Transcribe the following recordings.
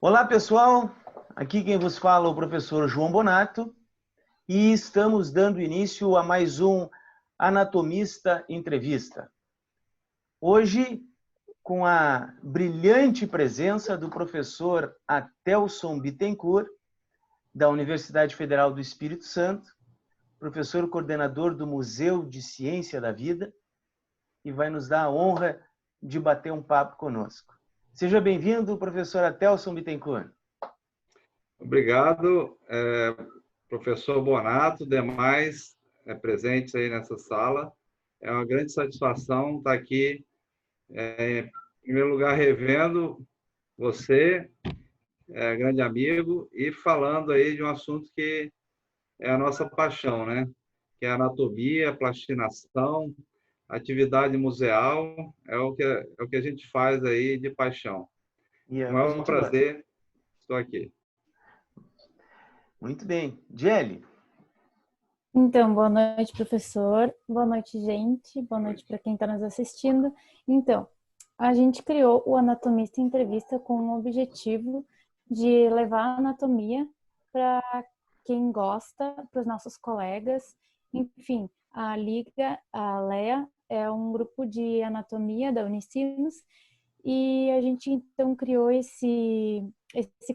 Olá, pessoal. Aqui quem vos fala é o professor João Bonato e estamos dando início a mais um Anatomista Entrevista. Hoje, com a brilhante presença do professor Atelson Bittencourt, da Universidade Federal do Espírito Santo, professor coordenador do Museu de Ciência da Vida, e vai nos dar a honra de bater um papo conosco. Seja bem-vindo, professor Atelson Bittencourt. Obrigado, professor Bonato, demais presentes aí nessa sala. É uma grande satisfação estar aqui, em primeiro lugar, revendo você, grande amigo, e falando aí de um assunto que é a nossa paixão, né? Que é a anatomia, plastinação, atividade museal, é o que a gente faz aí de paixão. E é Com o o que a maior gente prazer, estou aqui. Muito bem. Gelli. Então, boa noite, professor. Boa noite, gente. Boa noite para quem está nos assistindo. Então, a gente criou o Anatomista Entrevista com o objetivo de levar a anatomia para quem gosta, para os nossos colegas. Enfim, a Liga, a LEA, é um grupo de anatomia da Unicinos e a gente então criou esse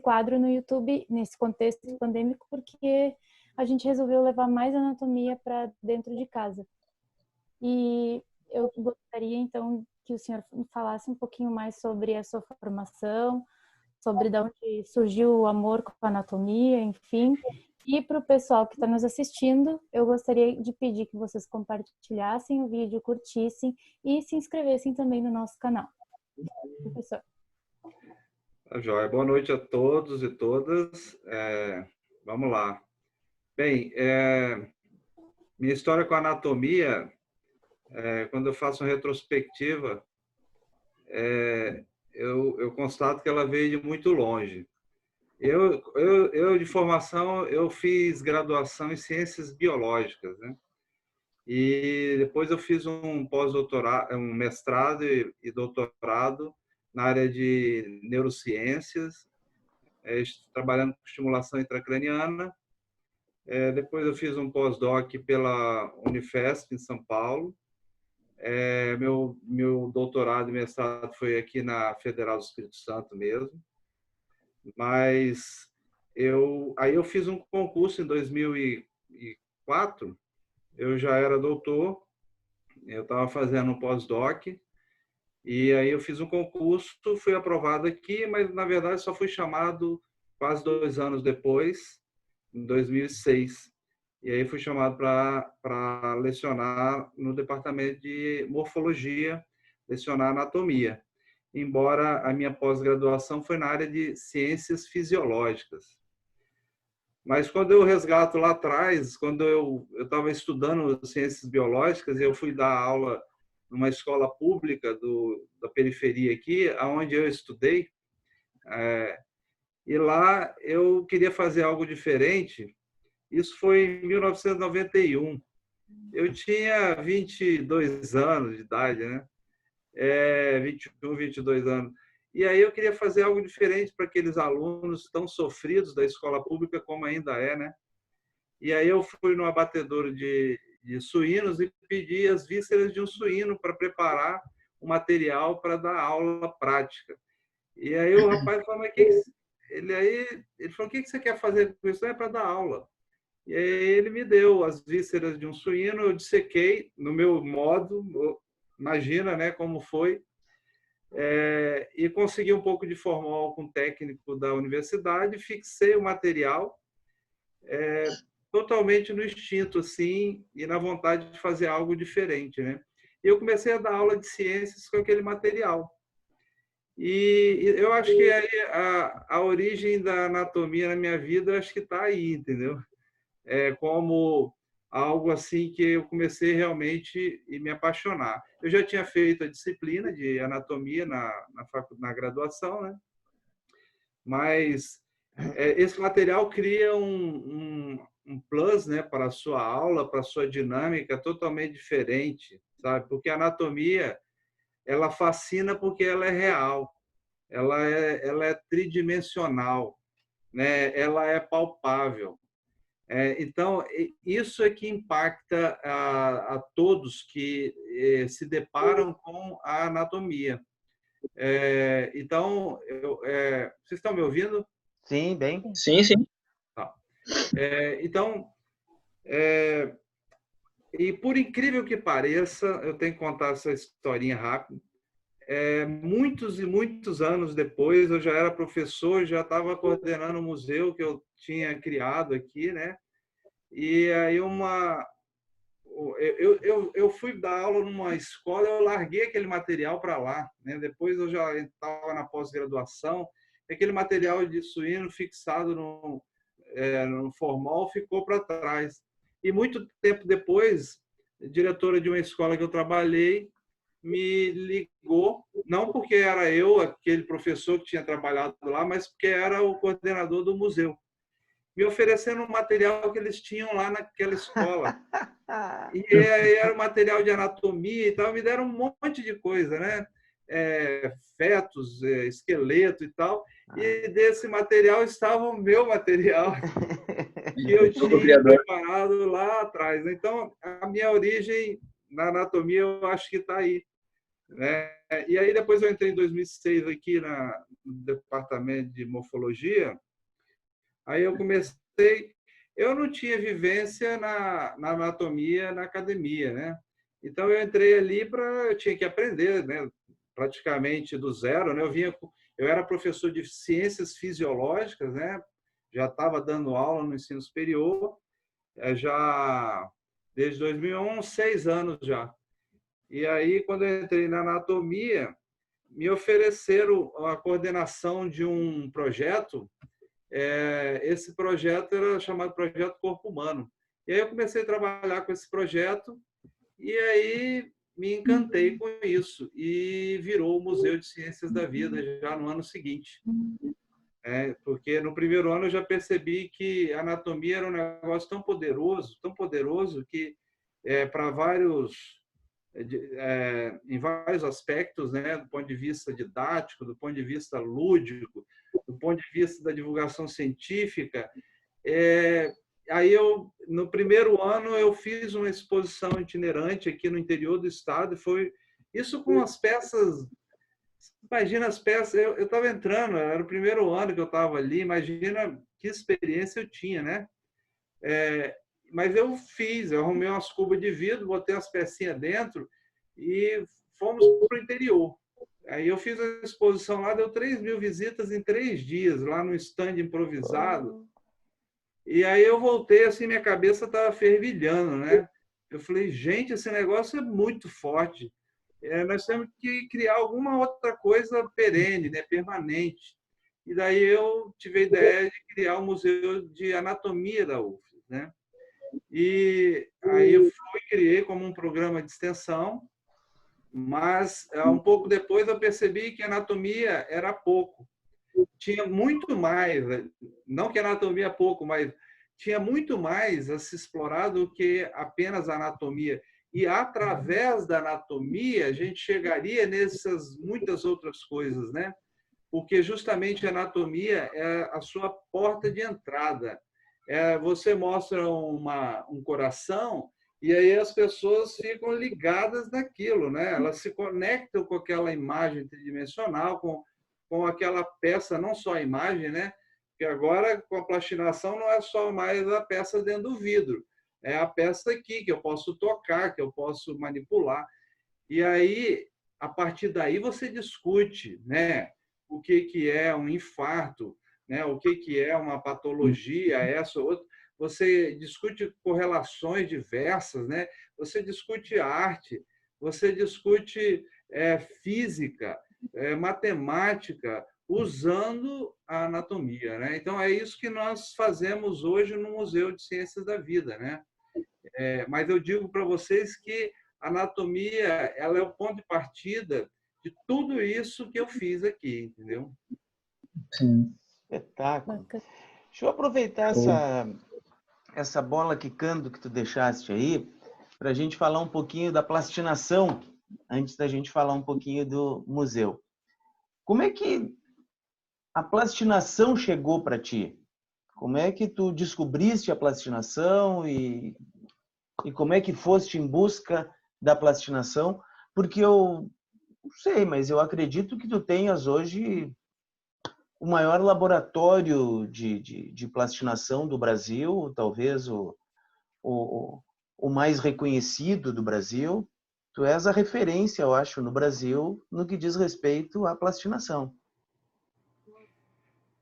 quadro no YouTube nesse contexto pandêmico porque a gente resolveu levar mais anatomia para dentro de casa. E eu gostaria, então, que o senhor falasse um pouquinho mais sobre a sua formação, sobre de onde surgiu o amor com a anatomia, enfim. E para o pessoal que está nos assistindo, eu gostaria de pedir que vocês compartilhassem o vídeo, curtissem e se inscrevessem também no nosso canal. Professor. Tá joia. Boa noite a todos e todas. Vamos lá. Bem, minha história com a anatomia, quando eu faço uma retrospectiva, eu constato que ela veio de muito longe. Eu de formação, eu fiz graduação em ciências biológicas, né? E depois eu fiz um pós-doutorado, um mestrado e doutorado na área de neurociências, trabalhando com estimulação intracraniana. Depois eu fiz um pós-doc pela Unifesp, em São Paulo. Meu doutorado e mestrado foi aqui na Federal do Espírito Santo mesmo. Mas aí eu fiz um concurso em 2004, eu já era doutor, eu estava fazendo um pós-doc, e aí eu fiz um concurso, fui aprovado aqui, mas na verdade só fui chamado quase 2 anos depois, em 2006. E aí fui chamado para lecionar no departamento de morfologia, lecionar anatomia. Embora a minha pós-graduação foi na área de ciências fisiológicas. Mas quando eu resgato lá atrás, quando eu estava estudando ciências biológicas, eu fui dar aula numa escola pública da periferia aqui, onde eu estudei, e lá eu queria fazer algo diferente. Isso foi em 1991. Eu tinha 22 anos de idade, né? 21, 22 anos. E aí eu queria fazer algo diferente para aqueles alunos tão sofridos da escola pública, como ainda é, né? E aí eu fui no abatedouro de suínos e pedi as vísceras de um suíno para preparar um material para dar aula prática. E aí o rapaz falou, mas ele falou, o que você quer fazer com isso? É para dar aula. E aí ele me deu as vísceras de um suíno, eu dissequei no meu modo, imagina, né, como foi, e consegui um pouco de formol com o técnico da universidade, fixei o material totalmente no instinto, assim, e na vontade de fazer algo diferente, né? E eu comecei a dar aula de ciências com aquele material. E eu acho que aí a origem da anatomia na minha vida, acho que está aí, entendeu? Como algo assim que eu comecei realmente a me apaixonar. Eu já tinha feito a disciplina de anatomia na graduação, né? Mas esse material cria um plus, né, para a sua aula, para a sua dinâmica totalmente diferente, sabe? Porque a anatomia, ela fascina porque ela é real. ela é tridimensional, né? Ela é palpável. Então, isso é que impacta a todos que se deparam com a anatomia. Então, vocês estão me ouvindo? Sim, bem. Sim, sim. Tá. Então, e por incrível que pareça, eu tenho que contar essa historinha rápida. Muitos e muitos anos depois, eu já era professor, já estava coordenando o museu que eu tinha criado aqui, né? E aí eu fui dar aula numa escola, eu larguei aquele material para lá, né? Depois eu já estava na pós-graduação, aquele material de suíno fixado no formol ficou para trás. E muito tempo depois, a diretora de uma escola que eu trabalhei me ligou, não porque era eu, aquele professor que tinha trabalhado lá, mas porque era o coordenador do museu, me oferecendo um material que eles tinham lá naquela escola. E era um material de anatomia e tal, me deram um monte de coisa, né? Fetos, esqueleto e tal. E desse material estava o meu material, que eu tinha preparado lá atrás. Então, a minha origem na anatomia, eu acho que está aí, né? E aí, depois eu entrei em 2006 aqui no departamento de morfologia. Aí eu comecei... Eu não tinha vivência na anatomia na academia, né? Então, eu entrei ali eu tinha que aprender, né? Praticamente do zero, né? Eu era professor de ciências fisiológicas, né? Já estava dando aula no ensino superior, já desde 2001, 6 anos já. E aí, quando eu entrei na anatomia, me ofereceram a coordenação de um projeto. Esse projeto era chamado Projeto Corpo Humano. E aí eu comecei a trabalhar com esse projeto e aí me encantei com isso e virou o Museu de Ciências da Vida já no ano seguinte. Porque no primeiro ano eu já percebi que a anatomia era um negócio tão poderoso que para em vários aspectos, né, do ponto de vista didático, do ponto de vista lúdico, do ponto de vista da divulgação científica. Aí no primeiro ano eu fiz uma exposição itinerante aqui no interior do estado, foi isso com as peças. Imagina as peças, eu estava entrando, era o primeiro ano que eu estava ali, imagina que experiência eu tinha, né? Mas eu arrumei umas cubas de vidro, botei as pecinhas dentro e fomos para o interior. Aí eu fiz a exposição lá, deu 3.000 visitas em 3 dias, lá no stand improvisado. E aí eu voltei, assim, minha cabeça estava fervilhando, né? Eu falei, gente, esse negócio é muito forte. Nós temos que criar alguma outra coisa perene, né? Permanente. E daí eu tive a ideia de criar o Museu de Anatomia da UFES, né? E aí eu criei como um programa de extensão, mas um pouco depois eu percebi que anatomia era pouco. Tinha muito mais, não que anatomia é pouco, mas tinha muito mais a se explorar do que apenas a anatomia. E através da anatomia a gente chegaria nessas muitas outras coisas, né? Porque justamente a anatomia é a sua porta de entrada. Você mostra um coração e aí as pessoas ficam ligadas naquilo, né? Elas se conectam com aquela imagem tridimensional, com aquela peça, não só a imagem, né? Porque agora, com a plastinação, não é só mais a peça dentro do vidro. É a peça aqui, que eu posso tocar, que eu posso manipular. E aí, a partir daí, você discute, né? O que é um infarto, né? O que é uma patologia, essa ou outra. Você discute correlações diversas, né? Você discute arte, você discute física, matemática, usando a anatomia, né? Então, é isso que nós fazemos hoje no Museu de Ciências da Vida, né? Mas eu digo para vocês que a anatomia ela é o ponto de partida de tudo isso que eu fiz aqui, entendeu? Sim. Espetáculo. Deixa eu aproveitar essa bola quicando que tu deixaste aí, para a gente falar um pouquinho da plastinação, antes da gente falar um pouquinho do museu. Como é que a plastinação chegou para ti? Como é que tu descobriste a plastinação e como é que foste em busca da plastinação? Porque eu não sei, mas eu acredito que tu tenhas hoje o maior laboratório de plastinação do Brasil, talvez o, o mais reconhecido do Brasil. Tu és a referência, eu acho, no Brasil, no que diz respeito à plastinação.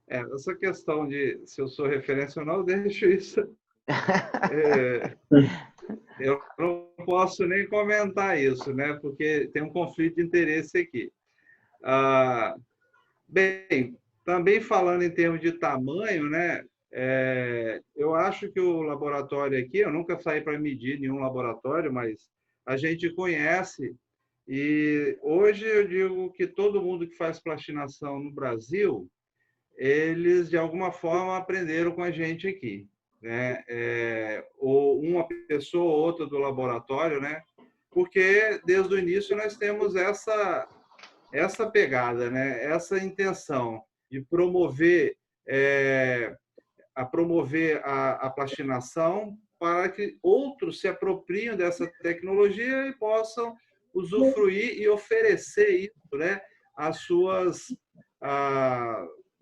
Essa questão de se eu sou referência ou não, eu deixo isso. Eu não posso nem comentar isso, né? Porque tem um conflito de interesse aqui. Bem, também falando em termos de tamanho, né? Eu acho que o laboratório aqui, eu nunca saí para medir nenhum laboratório, mas a gente conhece. E hoje eu digo que todo mundo que faz plastinação no Brasil, eles de alguma forma aprenderam com a gente aqui, né? Ou uma pessoa ou outra do laboratório, né? Porque desde o início nós temos essa pegada, né? Essa intenção de promover a plastinação para que outros se apropriem dessa tecnologia e possam usufruir e oferecer isso, né, às suas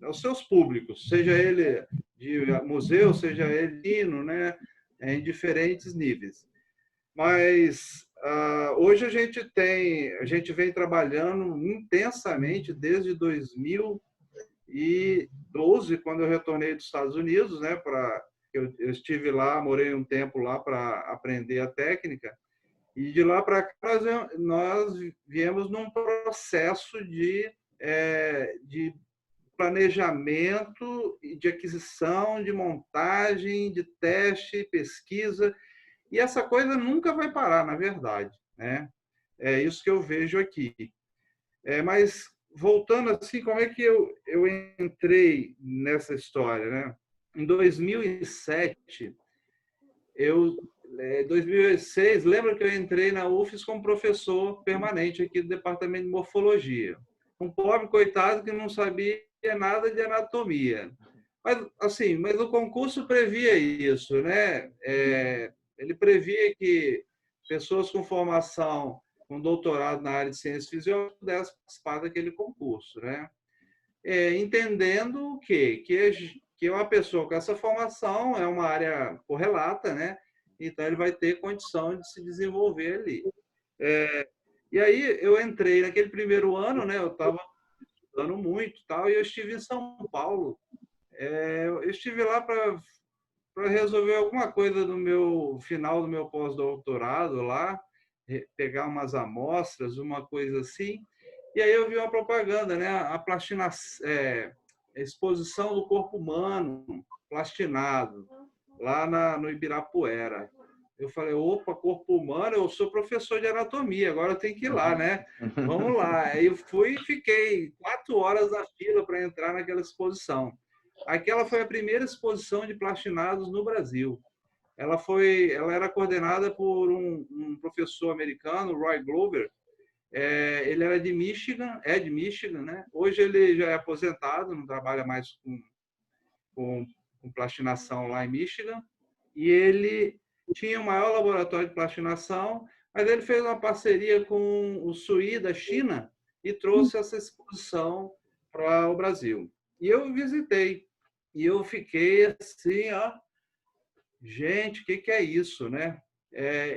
aos seus públicos, seja ele de museu, seja ele né, em diferentes níveis. Mas hoje a gente vem trabalhando intensamente desde 2012, quando eu retornei dos Estados Unidos, né, eu estive lá, morei um tempo lá para aprender a técnica, e de lá para cá nós viemos num processo de planejamento, de aquisição, de montagem, de teste, pesquisa, e essa coisa nunca vai parar, na verdade, né? É isso que eu vejo aqui. Mas voltando assim, como é que eu entrei nessa história, né? Em 2007, 2006, lembra que eu entrei na UFES como professor permanente aqui do Departamento de Morfologia. Um pobre coitado que não sabia nada de anatomia. Mas o concurso previa isso, né? Ele previa que pessoas com formação, com doutorado na área de ciências fisiológicas pudessem participar daquele concurso, né? Entendendo o quê? Que uma pessoa com essa formação é uma área correlata, né? Então ele vai ter condição de se desenvolver ali. E aí eu entrei naquele primeiro ano, né? Eu estava estudando muito, tal, e eu estive em São Paulo. Eu estive lá para resolver alguma coisa no meu final do meu pós-doutorado lá, pegar umas amostras, uma coisa assim. E aí eu vi uma propaganda, né? A exposição do corpo humano plastinado, lá no Ibirapuera. Eu falei, opa, corpo humano, eu sou professor de anatomia, agora eu tenho que ir lá, né? Vamos lá. Aí eu fui e fiquei 4 horas na fila para entrar naquela exposição. Aquela foi a primeira exposição de plastinados no Brasil. Ela era coordenada por um professor americano, Roy Glover. Ele era de Michigan, de Michigan, né? Hoje ele já é aposentado, não trabalha mais com plastinação lá em Michigan. E ele tinha o maior laboratório de plastinação, mas ele fez uma parceria com o SUI da China e trouxe essa exposição para o Brasil. E eu visitei. E eu fiquei assim, ó, gente, o que é isso, né?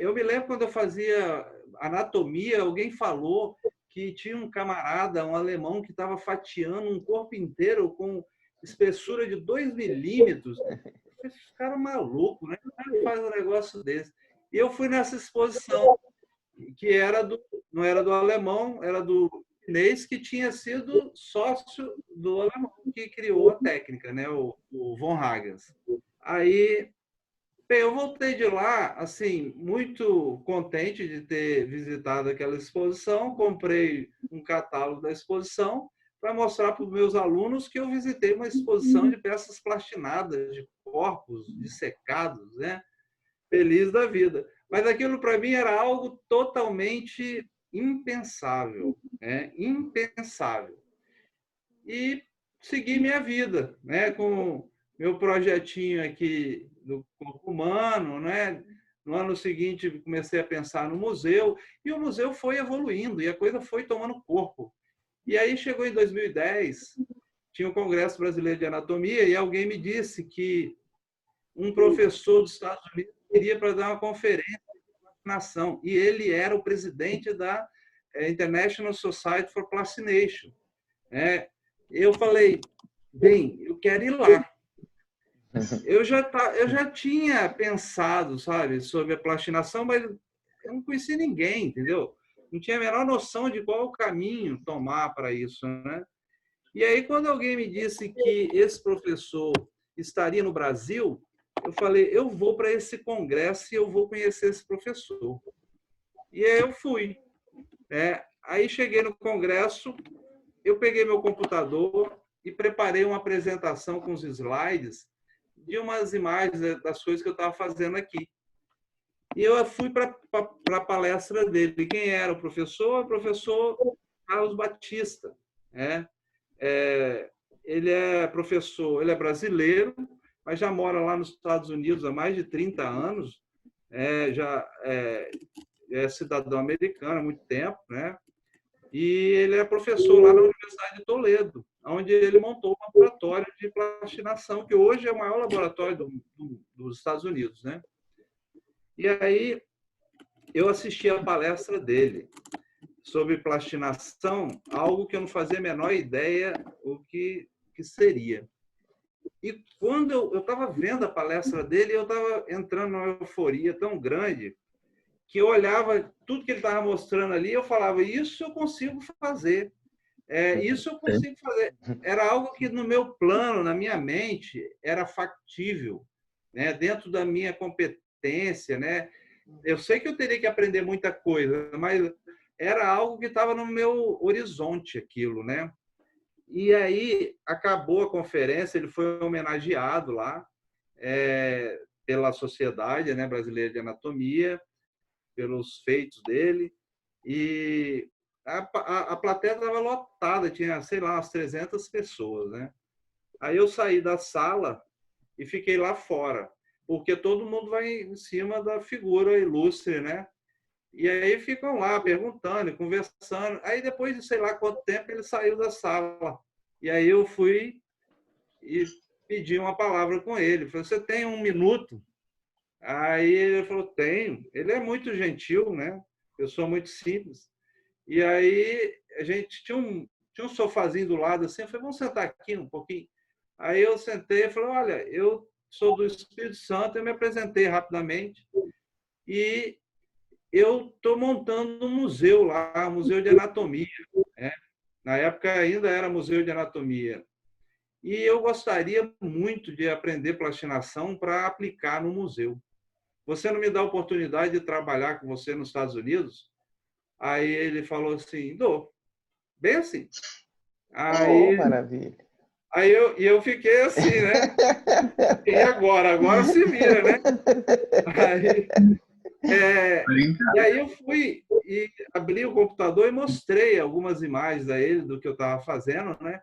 Eu me lembro quando eu fazia anatomia, alguém falou que tinha um camarada, um alemão, que estava fatiando um corpo inteiro com espessura de 2 milímetros. Esse cara é maluco, né? O cara faz um negócio desse. E eu fui nessa exposição, que não era do alemão, era do chinês, que tinha sido sócio do alemão que criou a técnica, né? O von Hagens. Aí, bem, eu voltei de lá, assim, muito contente de ter visitado aquela exposição, comprei um catálogo da exposição para mostrar para os meus alunos que eu visitei uma exposição de peças plastinadas, de corpos dissecados, né? Feliz da vida. Mas aquilo para mim era algo totalmente impensável, né? Impensável. e segui minha vida, né? Com meu projetinho aqui do corpo humano, né? No ano seguinte, comecei a pensar no museu, e o museu foi evoluindo, e a coisa foi tomando corpo. E aí chegou em 2010, tinha o Congresso Brasileiro de Anatomia, e alguém me disse que um professor dos Estados Unidos queria para dar uma conferência de plastinação, e ele era o presidente da International Society for Plastination. Eu falei, bem, eu quero ir lá. Eu já tinha pensado, sabe, sobre a plastinação, mas eu não conhecia ninguém, entendeu? Não tinha a menor noção de qual o caminho tomar para isso, né? E aí, quando alguém me disse que esse professor estaria no Brasil, eu falei, eu vou para esse congresso e eu vou conhecer esse professor. E aí eu fui. Aí cheguei no congresso, eu peguei meu computador e preparei uma apresentação com os slides de umas imagens das coisas que eu estava fazendo aqui. E eu fui para a palestra dele. Quem era o professor? O professor Carlos Batista. Ele é professor, ele é brasileiro, mas já mora lá nos Estados Unidos há mais de 30 anos. Já é cidadão americano há muito tempo, né? E ele é professor lá na Universidade de Toledo, onde ele montou um laboratório de plastinação, que hoje é o maior laboratório dos Estados Unidos, né? E aí eu assisti a palestra dele sobre plastinação, algo que eu não fazia a menor ideia o que seria. E quando eu estava vendo a palestra dele, eu estava entrando numa euforia tão grande que eu olhava tudo que ele estava mostrando ali, eu falava, isso eu consigo fazer. Isso eu consigo fazer. Era algo que no meu plano, na minha mente, era factível, né? Dentro da minha competência, né? Eu sei que eu teria que aprender muita coisa, mas era algo que estava no meu horizonte, aquilo, né? E aí acabou a conferência, ele foi homenageado lá pela Sociedade, né, Brasileira de Anatomia, pelos feitos dele, e a plateia estava lotada, tinha, sei lá, umas 300 pessoas, né? Aí eu saí da sala e fiquei lá fora, porque todo mundo vai em cima da figura ilustre, né? E aí ficam lá perguntando, conversando. Aí depois de sei lá quanto tempo ele saiu da sala. E aí eu fui e pedi uma palavra com ele. Falei, você tem 1 minuto? Aí ele falou, tenho. Ele é muito gentil, né? Pessoa muito simples. E aí a gente tinha um sofazinho do lado assim. Eu falei, vamos sentar aqui um pouquinho. Aí eu sentei e falei, olha, eu sou do Espírito Santo. Eu me apresentei rapidamente e eu estou montando um museu lá, um museu de anatomia. Né? Na época ainda era museu de anatomia. E eu gostaria muito de aprender plastinação para aplicar no museu. Você não me dá a oportunidade de trabalhar com você nos Estados Unidos? Aí ele falou assim, dou. Bem assim. Aí, maravilha. aí eu fiquei assim, né? E agora? Agora se vira, né? Aí, e aí eu fui e abri o computador e mostrei algumas imagens a ele do que eu estava fazendo, né?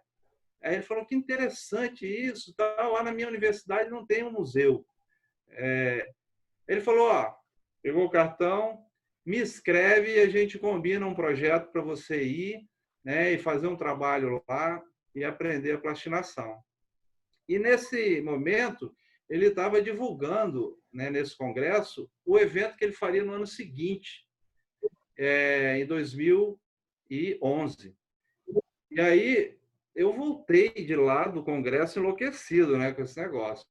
Aí ele falou, que interessante isso, tá? Lá na minha universidade não tem um museu. Ele falou, ó, pegou o cartão, me escreve e a gente combina um projeto para você ir, né, e fazer um trabalho lá e aprender a plastinação. E nesse momento, ele estava divulgando, né, nesse congresso, o evento que ele faria no ano seguinte, em 2011. E aí eu voltei de lá do congresso enlouquecido, né, com esse negócio.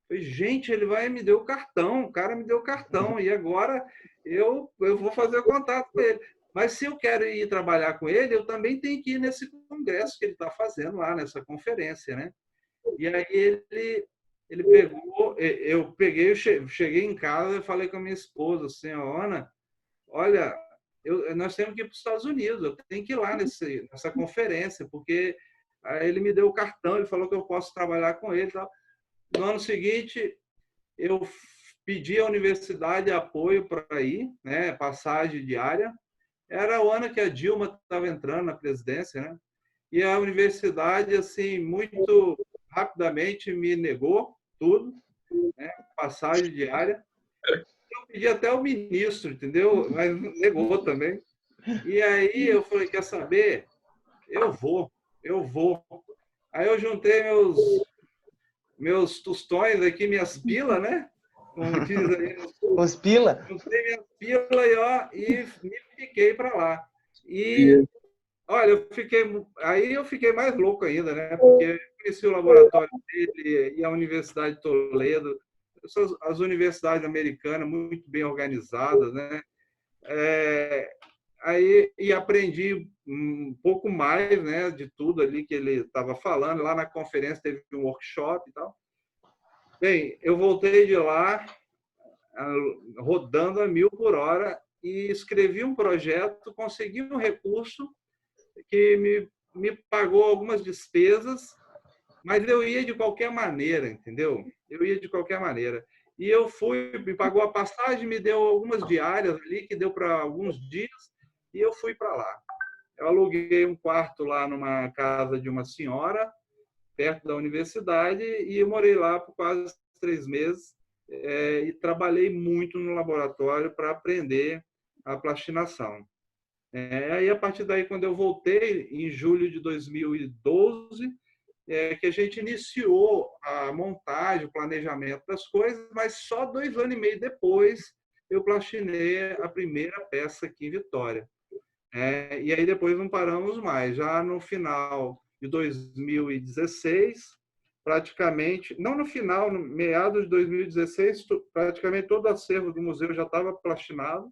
Falei, gente, ele vai me deu o cartão, o cara me deu o cartão, e agora eu vou fazer contato com ele. Mas se eu quero ir trabalhar com ele, eu também tenho que ir nesse congresso que ele está fazendo lá, nessa conferência, né? E aí ele pegou, eu peguei, cheguei em casa e falei com a minha esposa, assim, Ana, olha, nós temos que ir para os Estados Unidos, eu tenho que ir lá nessa conferência, porque aí ele me deu o cartão, ele falou que eu posso trabalhar com ele e tal. No ano seguinte, eu pedi à universidade apoio para ir, né, passagem diária. Era o ano que a Dilma estava entrando na presidência, né? e a universidade, assim, muito rapidamente me negou tudo, né? Passagem diária. Eu pedi até ao ministro, entendeu? Mas negou também. E aí eu falei, quer saber? Eu vou, eu vou. Aí eu juntei meus tostões aqui, minhas pilas, né? Como diz aí no sul. Os pila? Juntei minhas pilas e me fiquei para lá. E, olha, aí eu fiquei mais louco ainda, né? Porque eu conheci o laboratório dele e a Universidade de Toledo, as universidades americanas muito bem organizadas, né? Aí e aprendi um pouco mais, né, de tudo ali que ele estava falando. Lá na conferência teve um workshop e tal. Bem, eu voltei de lá rodando a 1000 por hora e escrevi um projeto, consegui um recurso que me pagou algumas despesas, mas eu ia de qualquer maneira, entendeu? Eu ia de qualquer maneira. E eu fui, me pagou a passagem, me deu algumas diárias ali, que deu para alguns dias, e eu fui para lá. Eu aluguei um quarto lá numa casa de uma senhora, perto da universidade, e eu morei lá por quase 3 meses e trabalhei muito no laboratório para aprender a plastinação. Aí, a partir daí, quando eu voltei, em julho de 2012, que a gente iniciou a montagem, o planejamento das coisas, mas só 2 anos e meio depois eu plastinei a primeira peça aqui em Vitória. E aí depois não paramos mais. Já no final de 2016, praticamente, não no final, no meados de 2016, praticamente todo o acervo do museu já estava plastinado.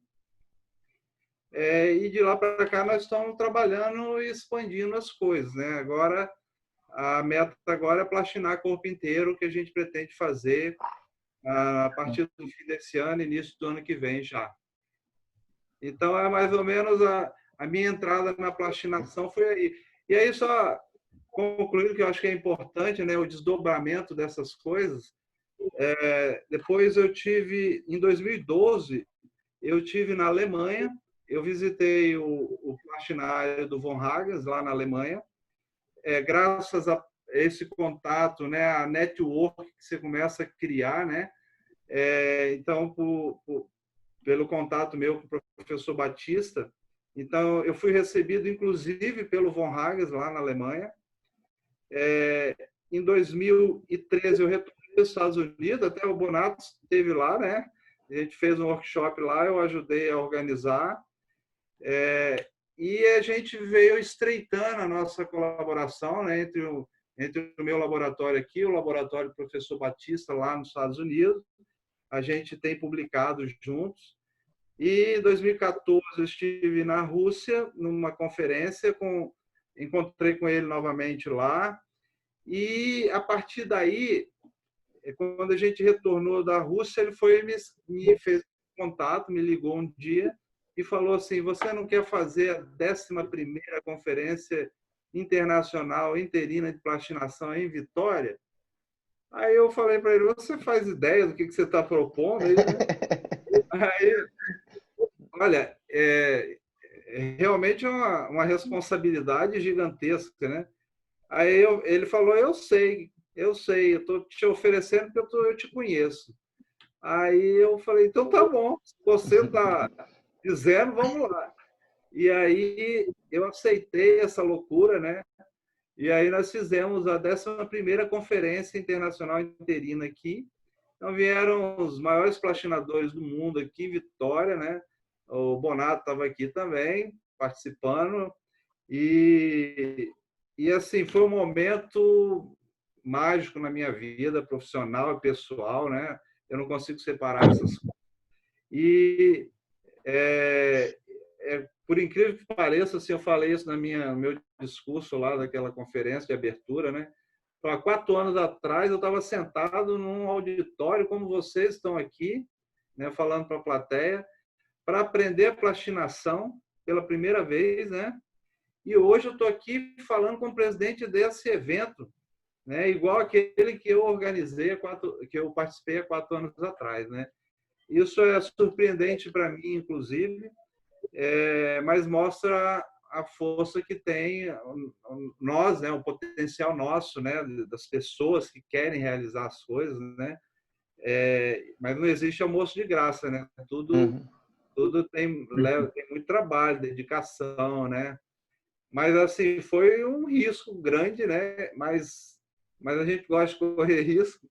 E de lá para cá nós estamos trabalhando e expandindo as coisas, né? Agora a meta agora é plastinar corpo inteiro, que a gente pretende fazer a partir do fim desse ano, início do ano que vem já. Então é mais ou menos a minha entrada na plastinação foi aí. E aí só concluindo que eu acho que é importante, né, o desdobramento dessas coisas. Depois eu tive em 2012 eu tive na Alemanha. Eu visitei o plastinário do Von Hagens, lá na Alemanha. Graças a esse contato, né, a network que você começa a criar, né? Então, pelo contato meu com o professor Batista, então eu fui recebido, inclusive, pelo Von Hagens, lá na Alemanha. Em 2013, eu retornei aos Estados Unidos, até o Bonato esteve lá, né? A gente fez um workshop lá, eu ajudei a organizar. E a gente veio estreitando a nossa colaboração, né, entre o meu laboratório aqui, o laboratório do professor Batista, lá nos Estados Unidos. A gente tem publicado juntos. E em 2014 eu estive na Rússia, numa conferência, encontrei com ele novamente lá. E a partir daí, quando a gente retornou da Rússia, ele me fez contato, me ligou um dia e falou assim: você não quer fazer a 11ª Conferência Internacional Interina de Plastinação em Vitória? Aí eu falei para ele: você faz ideia do que você está propondo aí, né? Aí, olha, realmente é uma responsabilidade gigantesca, né? Aí ele falou: eu sei, eu estou te oferecendo porque eu te conheço. Aí eu falei: então tá bom, se você está dizendo, vamos lá. E aí eu aceitei essa loucura, né? E aí nós fizemos a 11ª Conferência Internacional Interina aqui. Então vieram os maiores plastinadores do mundo aqui em Vitória, né? O Bonato estava aqui também, participando. E assim, foi um momento mágico na minha vida profissional e pessoal, né? Eu não consigo separar essas coisas. E por incrível que pareça, assim, eu falei isso no meu discurso lá daquela conferência de abertura, né? Há 4 anos atrás, eu estava sentado num auditório, como vocês estão aqui, né, falando para a plateia, para aprender a plastinação pela primeira vez, né? E hoje eu estou aqui falando com o presidente desse evento, né? Igual aquele que eu organizei, que eu participei há 4 anos atrás, né? Isso é surpreendente para mim, inclusive, mas mostra a força que tem nós, né, o potencial nosso, né, das pessoas que querem realizar as coisas, né? Mas não existe almoço de graça, né? Tudo tem muito trabalho, dedicação, né? Mas assim, foi um risco grande, né? Mas a gente gosta de correr risco.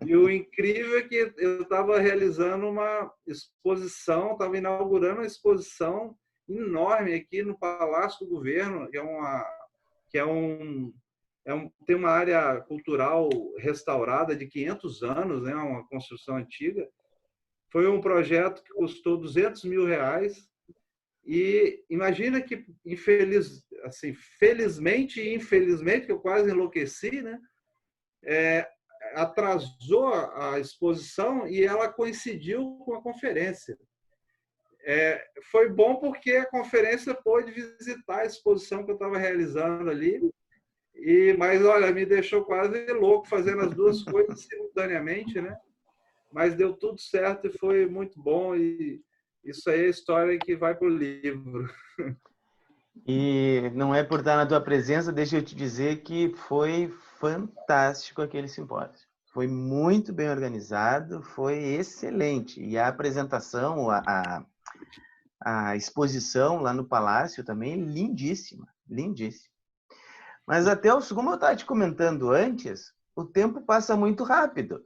E o incrível é que eu estava realizando uma exposição, estava inaugurando uma exposição enorme aqui no Palácio do Governo, tem uma área cultural restaurada de 500 anos, né? Uma construção antiga. Foi um projeto que custou R$ 200.000. E imagina que, felizmente e infelizmente, que eu quase enlouqueci, né? Atrasou a exposição e ela coincidiu com a conferência. Foi bom porque a conferência pôde visitar a exposição que eu estava realizando ali. Mas, olha, me deixou quase louco fazendo as duas coisas simultaneamente, né? Mas deu tudo certo e foi muito bom. E isso aí é a história que vai para o livro. E não é por estar na tua presença, deixa eu te dizer que foi fantástico aquele simpósio. Foi muito bem organizado, foi excelente. E a apresentação, a exposição lá no Palácio também, lindíssima, lindíssima. Mas até, como eu estava te comentando antes, o tempo passa muito rápido.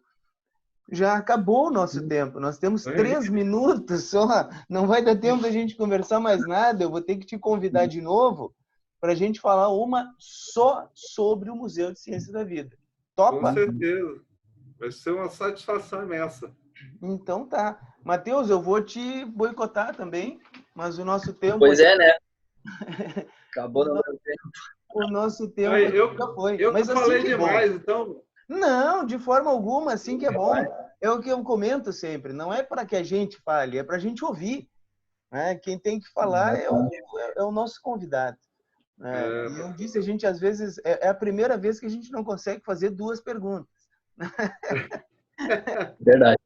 Já acabou o nosso tempo. Nós temos 3 minutos só. Não vai dar tempo da gente conversar mais nada. Eu vou ter que te convidar de novo para a gente falar uma só sobre o Museu de Ciência da Vida. Topa? Com certeza. Vai ser uma satisfação imensa. Então tá. Matheus, eu vou te boicotar também, mas o nosso tempo... Pois é, né? Acabou no meu tempo. O nosso tempo já foi. Eu mas falei assim demais, então... Não, de forma alguma, assim que é bom. É o que eu comento sempre. Não é para que a gente fale, é para a gente ouvir. Né? Quem tem que falar é o nosso convidado. E eu disse, a gente às vezes... É a primeira vez que a gente não consegue fazer 2 perguntas. Verdade.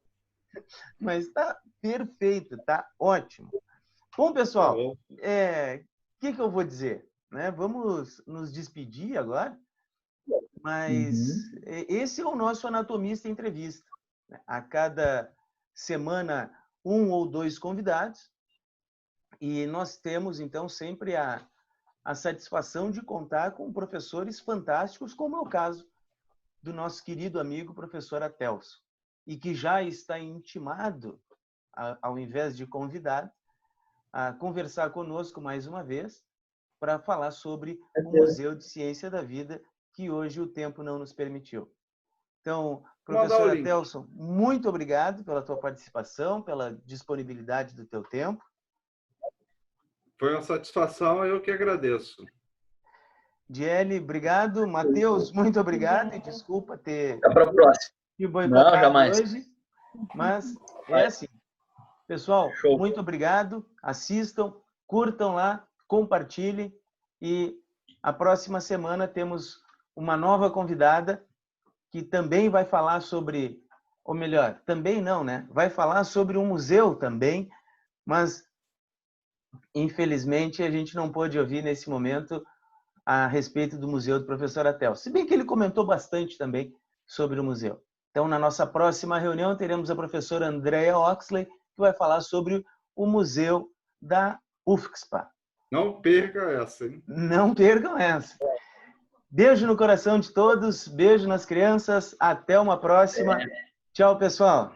Mas tá perfeito, tá ótimo. Bom, pessoal, o que eu vou dizer? Né? Vamos nos despedir agora. Mas esse é o nosso Anatomista Entrevista. A cada semana, 1 ou 2 convidados. E nós temos, então, sempre a satisfação de contar com professores fantásticos, como é o caso do nosso querido amigo professor Atelso, e que já está intimado, ao invés de convidado, a conversar conosco mais uma vez para falar sobre o Museu de Ciência da Vida, que hoje o tempo não nos permitiu. Então, professor Atelso, muito obrigado pela tua participação, pela disponibilidade do teu tempo. Foi uma satisfação, eu que agradeço. Diele, obrigado. Matheus, muito obrigado. E desculpa ter te boicotado hoje. Mas é assim. Pessoal, muito obrigado. Assistam, curtam lá, compartilhem. E a próxima semana temos uma nova convidada que também vai falar sobre, ou melhor, também não, né? Vai falar sobre um museu também, mas infelizmente a gente não pôde ouvir nesse momento a respeito do museu do professor Atelso. Se bem que ele comentou bastante também sobre o museu. Então, na nossa próxima reunião, teremos a professora Andrea Oxley, que vai falar sobre o museu da UFSPA. Não perca essa, hein? Não percam essa. Beijo no coração de todos, beijo nas crianças, até uma próxima. Tchau, pessoal.